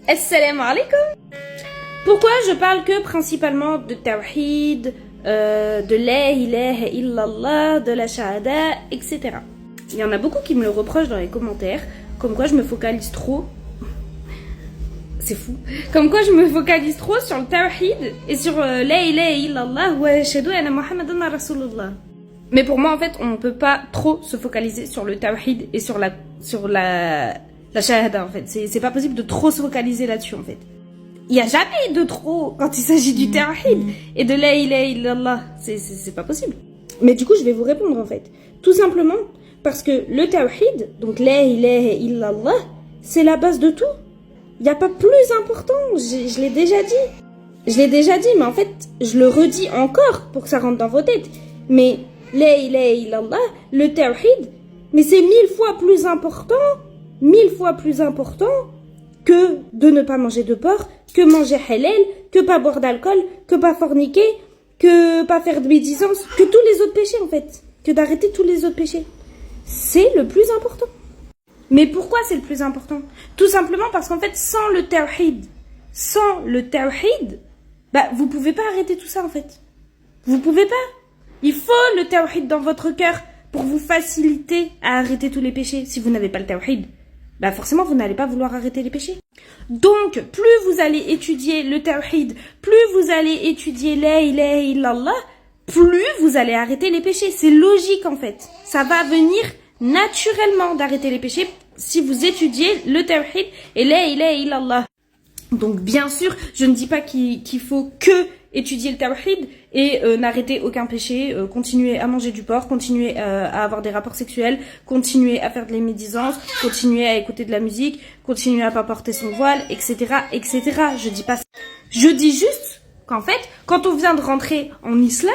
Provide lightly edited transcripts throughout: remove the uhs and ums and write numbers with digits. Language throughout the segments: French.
Assalamu alaikum. Pourquoi je parle que principalement de tawhid, de la ilaha illallah, de la shahada, etc. Il y en a beaucoup qui me le reprochent dans les commentaires, comme quoi je me focalise trop. C'est fou. Comme quoi je me focalise trop sur le tawhid et sur la ilaha illallah wa ashhadu anna Muhammadan rasulullah. Mais pour moi en fait, on ne peut pas trop se focaliser sur le tawhid et sur la shahada en fait. C'est pas possible de trop se focaliser là-dessus en fait. Il n'y a jamais de trop quand il s'agit du tawhid et de la ilaha illallah. C'est pas possible. Mais du coup, je vais vous répondre en fait. Tout simplement parce que le tawhid, donc la ilaha illallah, c'est la base de tout. Il n'y a pas plus important. Je l'ai déjà dit. Je l'ai déjà dit, mais en fait, je le redis encore pour que ça rentre dans vos têtes. Mais la ilaha illallah, le tawhid, mais c'est 1000 fois plus important que de ne pas manger de porc, que manger halal, que pas boire d'alcool, que pas forniquer, que pas faire de médisance, que tous les autres péchés en fait, que d'arrêter tous les autres péchés. C'est le plus important. Mais pourquoi c'est le plus important? Tout simplement parce qu'en fait, sans le tawhid, bah vous pouvez pas arrêter tout ça en fait. Vous pouvez pas. Il faut le tawhid dans votre cœur pour vous faciliter à arrêter tous les péchés. Si vous n'avez pas le tawhid, bah forcément vous n'allez pas vouloir arrêter les péchés. Donc, plus vous allez étudier le tawhid, plus vous allez étudier la ilaha illallah, plus vous allez arrêter les péchés. C'est logique en fait. Ça va venir naturellement d'arrêter les péchés si vous étudiez le tawhid et la ilaha illallah. Donc bien sûr, je ne dis pas qu'il faut que étudier le tawhid et n'arrêter aucun péché, continuer à manger du porc, continuer à avoir des rapports sexuels, continuer à faire de la médisance, continuer à écouter de la musique, continuer à pas porter son voile, etc., etc. Je dis pas ça. Je dis juste qu'en fait, quand on vient de rentrer en islam,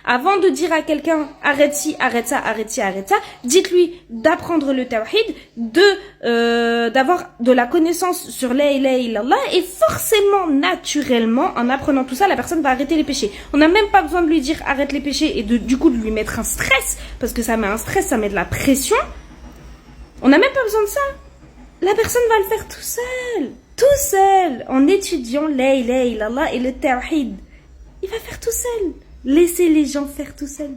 avant de dire à quelqu'un arrête ci, arrête ça, arrête ci, arrête ça, dites-lui d'apprendre le tawhid, d'avoir de la connaissance sur la ilaha illallah, et forcément, naturellement, en apprenant tout ça, la personne va arrêter les péchés. On n'a même pas besoin de lui dire arrête les péchés et du coup de lui mettre un stress, parce que ça met un stress, ça met de la pression. On n'a même pas besoin de ça. La personne va le faire tout seul, en étudiant la ilaha illallah et le tawhid. Il va faire tout seul. Laissez les gens faire tout seul.